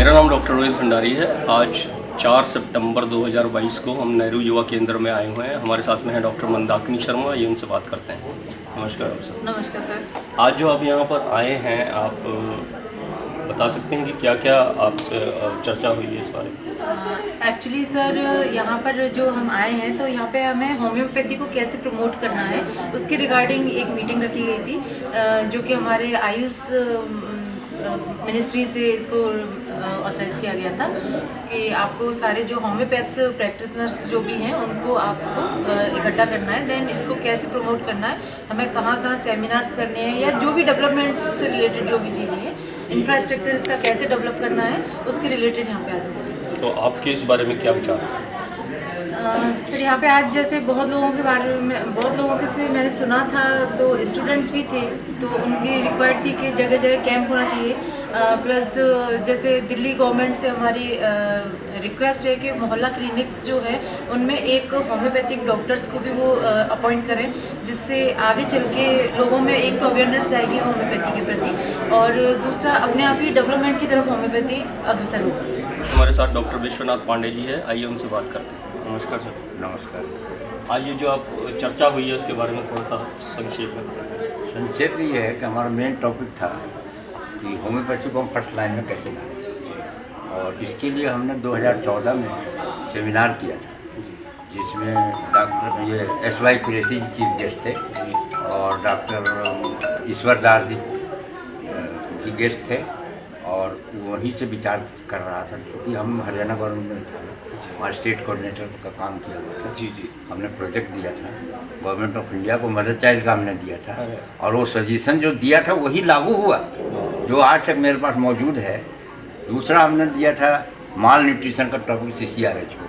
मेरा नाम डॉक्टर रोहित भंडारी है। आज 4 सितंबर 2022 को हम नेहरू युवा केंद्र में आए हुए हैं। हमारे साथ में है डॉक्टर मंदाकिनी शर्मा, ये उनसे बात करते हैं। नमस्कार डॉक्टर सर। नमस्कार सर। आज जो आप यहाँ पर आए हैं, आप बता सकते हैं कि क्या क्या आपसे चर्चा हुई है इस बारे में? एक्चुअली सर, यहाँ पर जो हम आए हैं तो यहाँ पे हमें होम्योपैथी को कैसे प्रमोट करना है उसके रिगार्डिंग एक मीटिंग रखी गई थी, जो कि हमारे आयुष मिनिस्ट्री से इसको ऑथराइज किया गया था कि आपको सारे जो होम्योपैथ्स प्रैक्टिशनर्स जो भी हैं उनको आपको इकट्ठा करना है। देन इसको कैसे प्रमोट करना है, हमें कहाँ कहाँ सेमिनार्स करने हैं या जो भी डेवलपमेंट से रिलेटेड जो भी चीज़ें हैं, इंफ्रास्ट्रक्चर इसका कैसे डेवलप करना है उसके रिलेटेड यहाँ पे आज। तो आपके इस बारे में क्या विचार है? फिर यहाँ पे आज जैसे बहुत लोगों के बारे में, बहुत लोगों के से मैंने सुना था, तो स्टूडेंट्स भी थे, तो उनकी रिक्वायर्ड थी कि जगह जगह कैंप होना चाहिए। प्लस जैसे दिल्ली गवर्नमेंट से हमारी रिक्वेस्ट है कि मोहल्ला क्लिनिक्स जो है उनमें एक होम्योपैथिक डॉक्टर्स को भी वो अपॉइंट करें, जिससे आगे चल के लोगों में एक तो अवेयरनेस जाएगी होम्योपैथी के प्रति और दूसरा अपने आप ही डेवलपमेंट की तरफ होम्योपैथी अग्रसर होगी। हमारे साथ डॉक्टर विश्वनाथ पांडे जी है, आइए उनसे बात करते हैं। नमस्कार सर। नमस्कार। आज ये जो आप चर्चा हुई है उसके बारे में थोड़ा सा संक्षेप में बताएं। संक्षेप ये है कि हमारा मेन टॉपिक था कि होम्योपैथी को हम फर्स्ट लाइन में कैसे लाएं, और इसके लिए हमने 2014 में सेमिनार किया था, जिसमें डॉक्टर SY कुरैशी जी चीफ गेस्ट थे और डॉक्टर ईश्वर दास जी भी गेस्ट थे, और वहीं से विचार कर रहा था क्योंकि हम हरियाणा गवर्नमेंट में था, वहाँ स्टेट कोऑर्डिनेटर का काम किया हुआ था। जी। हमने प्रोजेक्ट दिया था, गवर्नमेंट ऑफ इंडिया को मदर चाइल्ड का हमने दिया था, और वो सजेशन जो दिया था वही लागू हुआ, जो आज तक मेरे पास मौजूद है। दूसरा हमने दिया था माल न्यूट्रिशन का टॉपिक CCRH को,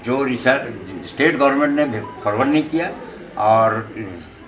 जो रिसर्च स्टेट गवर्नमेंट ने फॉरवर्ड नहीं किया, और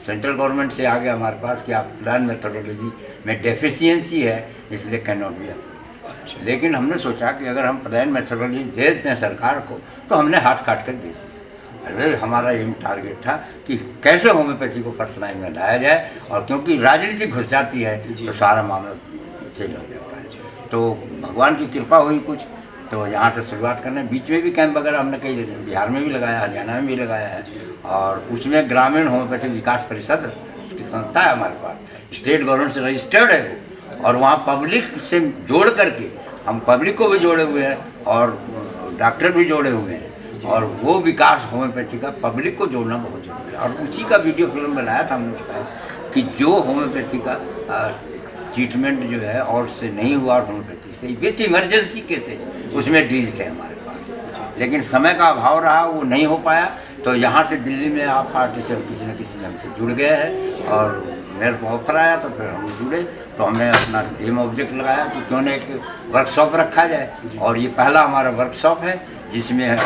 सेंट्रल गवर्नमेंट से आ गया हमारे पास कि आप प्लान मेथोडोलॉजी में डेफिशिएंसी है, इसलिए कैन नॉट बी। लेकिन हमने सोचा कि अगर हम प्लान मेथोडोलॉजी दे देते हैं सरकार को, तो हमने हाथ काट कर दे दिया। अरे हमारा एम टारगेट था कि कैसे होम्योपैथी को फर्स्ट लाइन में लाया जाए, और क्योंकि राजनीति घुस जाती है तो सारा मामला फेल हो जाता है। तो भगवान की कृपा हुई कुछ, तो यहाँ से शुरुआत करने। बीच में भी कैंप वगैरह हमने कई बिहार में भी लगाया, हरियाणा में भी लगाया है, और उसमें ग्रामीण होम्योपैथी विकास परिषद की संस्था है हमारे पास, स्टेट गवर्नमेंट से रजिस्टर्ड है वो, और वहाँ पब्लिक से जोड़ करके हम पब्लिक को भी जोड़े हुए हैं और डॉक्टर भी जोड़े हुए हैं, और वो विकास होम्योपैथी का पब्लिक को जोड़ना बहुत जरूरी है। और उसी का वीडियो फिल्म बनाया था हमने उसका कि जो होम्योपैथी का ट्रीटमेंट जो है और से नहीं हुआ, और होम्योपैथी से विथ इमरजेंसी केसेज उसमें डील थे हमारे पास, लेकिन समय का अभाव रहा, वो नहीं हो पाया। तो यहाँ से दिल्ली में आप पार्टी से किसी न किसी हमसे जुड़ गए हैं, और मेरे को ऑफर आया तो फिर हम जुड़े। तो हमने अपना एम ऑब्जेक्ट लगाया कि क्यों न एक वर्कशॉप रखा जाए, और ये पहला हमारा वर्कशॉप है, जिसमें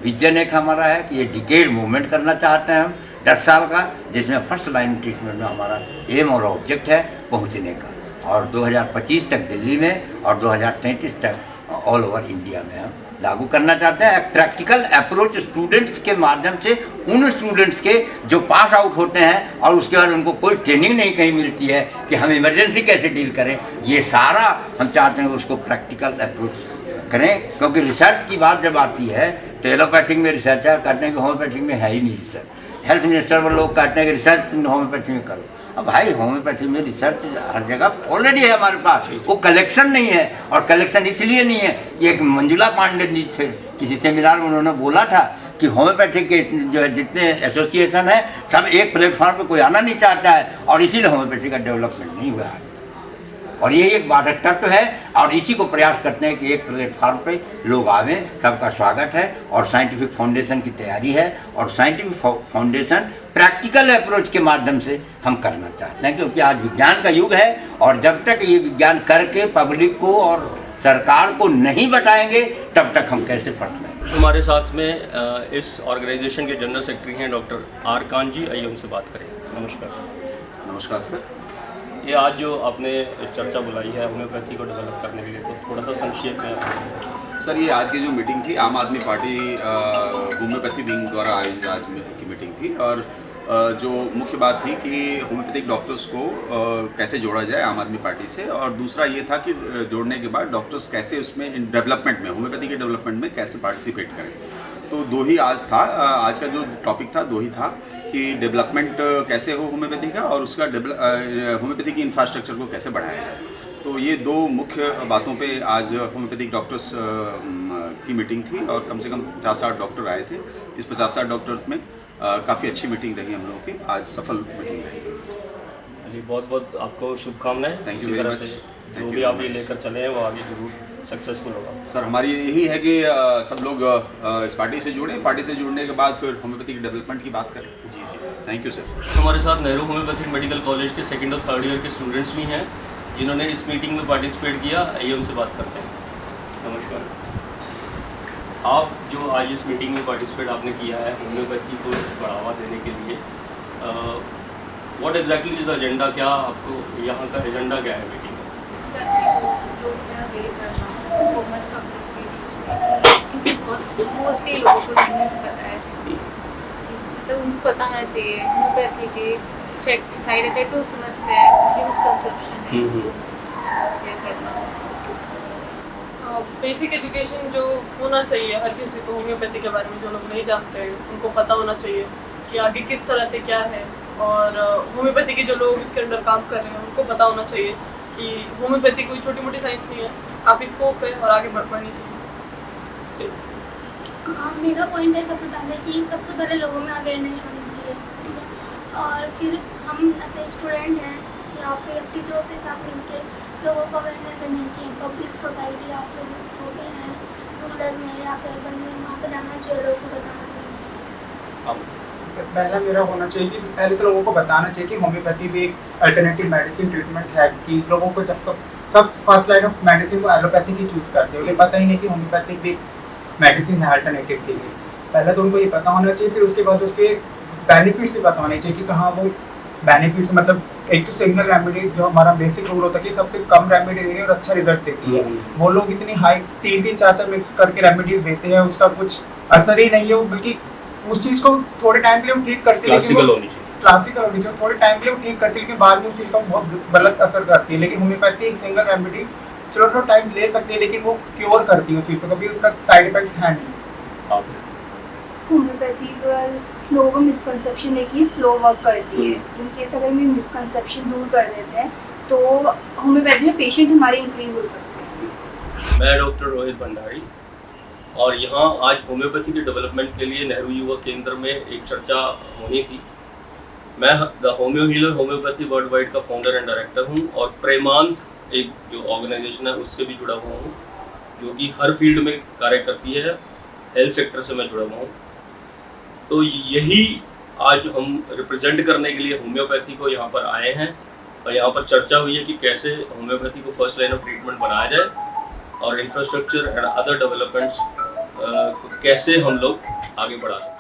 विजन एक हमारा है कि ये डिकेड मूवमेंट करना चाहते हैं हम 10 साल का, जिसमें फर्स्ट लाइन ट्रीटमेंट में हमारा एम और ऑब्जेक्ट है पहुंचने का, और 2025 तक दिल्ली में और 2033 तक ऑल ओवर इंडिया में हम लागू करना चाहते हैं। एक प्रैक्टिकल अप्रोच स्टूडेंट्स के माध्यम से, उन स्टूडेंट्स के जो पास आउट होते हैं और उसके बाद उनको कोई ट्रेनिंग नहीं कहीं मिलती है कि हम इमरजेंसी कैसे डील करें, ये सारा हम चाहते हैं उसको प्रैक्टिकल अप्रोच करें। क्योंकि रिसर्च की बात जब आती है तो एलोपैथिक में रिसर्चर कहते हैं कि होम्योपैथिक में है ही नहीं रिसर्च, हेल्थ मिनिस्टर वो लोग कहते हैं कि रिसर्च होम्योपैथी में करो। अब भाई होम्योपैथी में रिसर्च हर जगह ऑलरेडी है हमारे पास, वो कलेक्शन नहीं है, और कलेक्शन इसलिए नहीं है। ये एक मंजुला पांडे जी थे, किसी सेमिनार में उन्होंने बोला था कि होम्योपैथी के जो है जितने एसोसिएशन है सब एक प्लेटफॉर्म पे कोई आना नहीं चाहता है, और इसीलिए होम्योपैथी का डेवलपमेंट नहीं हुआ है। और ये एक बाधक तत्व है, और इसी को प्रयास करते हैं कि एक प्लेटफॉर्म पे लोग आवें। सबका स्वागत है, और साइंटिफिक फाउंडेशन की तैयारी है, और साइंटिफिक फाउंडेशन प्रैक्टिकल अप्रोच के माध्यम से हम करना चाहते हैं, क्योंकि आज विज्ञान का युग है, और जब तक ये विज्ञान करके पब्लिक को और सरकार को नहीं बताएंगे तब तक हम कैसे पढ़ लेंगे। हमारे साथ में इस ऑर्गेनाइजेशन के जनरल सेक्रेटरी हैं डॉक्टर R कान जी, आइए उनसे बात करें। नमस्कार। नमस्कार सर। ये आज जो आपने चर्चा बुलाई है होम्योपैथी को डेवलप करने के लिए, तो थोड़ा सा संक्षेप में। सर, ये आज की जो मीटिंग थी आम आदमी पार्टी होम्योपैथी विंग द्वारा आयोजित आज की मीटिंग थी, और जो मुख्य बात थी कि होम्योपैथिक डॉक्टर्स को कैसे जोड़ा जाए आम आदमी पार्टी से, और दूसरा ये था कि जोड़ने के बाद डॉक्टर्स कैसे उसमें इन डेवलपमेंट में, होम्योपैथी के डेवलपमेंट में कैसे पार्टिसिपेट करें। तो दो ही आज था, आज का जो टॉपिक था दो ही था कि डेवलपमेंट कैसे हो होम्योपैथी का, और उसका होम्योपैथी की इंफ्रास्ट्रक्चर को कैसे बढ़ाया जाए। तो ये दो मुख्य बातों पे आज होम्योपैथिक डॉक्टर्स की मीटिंग थी, और कम से कम 50-60 डॉक्टर आए थे। इस 50-60 डॉक्टर्स में काफ़ी अच्छी मीटिंग रही हम लोगों की, आज सफल मीटिंग रही। चलिए, बहुत बहुत आपको शुभकामनाएं। Thank you इसी very तरह much. से Thank जो you भी very आप ये much. लेकर चले हैं वो आगे जरूर सक्सेसफुल होगा। सर, हमारी यही है कि सब लोग इस पार्टी से जुड़ें, पार्टी से जुड़ने के बाद फिर होम्योपैथी के डेवलपमेंट की बात करें। जी जी। Thank you sir. हमारे साथ नेहरू होम्योपैथिक मेडिकल कॉलेज के 2nd और 3rd ईयर के स्टूडेंट्स भी हैं जिन्होंने इस मीटिंग में पार्टिसिपेट किया। आइए उनसे बात करते हैं। नमस्कार। आप जो आज इस मीटिंग में पार्टिसिपेट आपने किया है होम्योपैथी को बढ़ावा देने के लिए, what exactly is the agenda? क्या आपको यहाँ का एजेंडा क्या है मीटिंग में? लोग में अवेयर करना कॉमन पब्लिक के बीच में, क्योंकि बहुत मोस्टली लोगों को नहीं पता है, मतलब उनको पता होना चाहिए होम्योपैथी के इफेक्ट्स, साइड इफेक्ट्स वो समझते हैं, उनकी मिसकंसेप्शन है क्लियर करना। बेसिक एजुकेशन जो होना चाहिए हर किसी को होम्योपैथी के बारे में, जो लोग नहीं जानते उनको पता होना चाहिए कि आगे किस तरह से क्या है, और होम्योपैथी के जो लोग इसके अंडर काम कर रहे हैं उनको पता होना चाहिए कि होम्योपैथी कोई छोटी मोटी साइंस नहीं है, काफ़ी स्कोप है और आगे बढ़नी चाहिए। हाँ, मेरा पॉइंट है सबसे पहले कि सबसे पहले लोगों में अवेयरनेस होनी चाहिए, ठीक है, और फिर हम ऐसे स्टूडेंट हैं या फिर टीचरों से साथ मिलकर लोगों को अवेयरनेस देनी चाहिए। पब्लिक सोसाइटी या फिर जो भी हैं रूरल में या फिर अर्बन में, वहाँ पर जाना चाहिए, लोगों को बताना चाहिए। पहला मेरा होना चाहिए कि पहले तो लोगों को बताना चाहिए कि होम्योपैथी भी एक अल्टरनेटिव मेडिसिन ट्रीटमेंट है, कि लोगों को जब तक सब फर्स्ट लाइन ऑफ मेडिसिन को एलोपैथी की चूज़ करते हैं, उन्हें पता ही नहीं कि होम्योपैथिक भी मेडिसिन है अल्टरनेटिव के लिए। पहले तो उनको ये पता होना चाहिए, फिर उसके बाद उसके बेनिफिट्स भी पता होने चाहिए कि कहाँ वो बेनिफिट्स, मतलब एक तो सिंगल रेमेडी जो हमारा बेसिक रूल होता है कि सबसे कम रेमेडी देनी और अच्छा रिजल्ट देती है, वो लोग इतनी हाई 3-4 मिक्स करके रेमेडीज देते हैं, उसका कुछ असर ही नहीं है, बल्कि उस चीज़ को थोड़े टाइम के लिए वो ठीक करती है, क्लासिकल होनी चाहिए, क्लासिकल होनी चाहिए, थोड़े टाइम के लिए वो ठीक करती है, लेकिन बाद में उस चीज़ का बहुत गलत असर करती है। लेकिन होम्योपैथी एक सिंगल रेमेडी चलो थोड़ा टाइम ले सकती है, लेकिन वो क्योर करती है उस चीज़ को, कभी उसका साइड इफेक्ट्स है नहीं। होम्योपैथी लोगों को मिसकंसेप्शन है कि स्लो वर्क करती है। इन केस अगर हम मिसकंसेप्शन दूर कर देते हैं तो होम्योपैथी में पेशेंट हमारे इंक्रीज हो सकते हैं। मैं डॉक्टर रोहित भंडारी, और यहाँ आज होम्योपैथी के डेवलपमेंट के लिए नेहरू युवा केंद्र में एक चर्चा होनी थी। मैं the homeo healer homeopathy world wide का फाउंडर एंड डायरेक्टर हूँ, और प्रेमांस एक जो ऑर्गेनाइजेशन है उससे भी जुड़ा हुआ हूँ, जो कि हर फील्ड में कार्य करती है। हेल्थ सेक्टर से मैं जुड़ा हुआ हूँ। तो यही आज हम रिप्रेजेंट करने के लिए होम्योपैथी को यहाँ पर आए हैं, और यहाँ पर चर्चा हुई है कि कैसे होम्योपैथी को फर्स्ट लाइन ऑफ ट्रीटमेंट बनाया जाए, और इंफ्रास्ट्रक्चर एंड अदर डेवलपमेंट्स कैसे हम लोग आगे बढ़ा सकते हैं।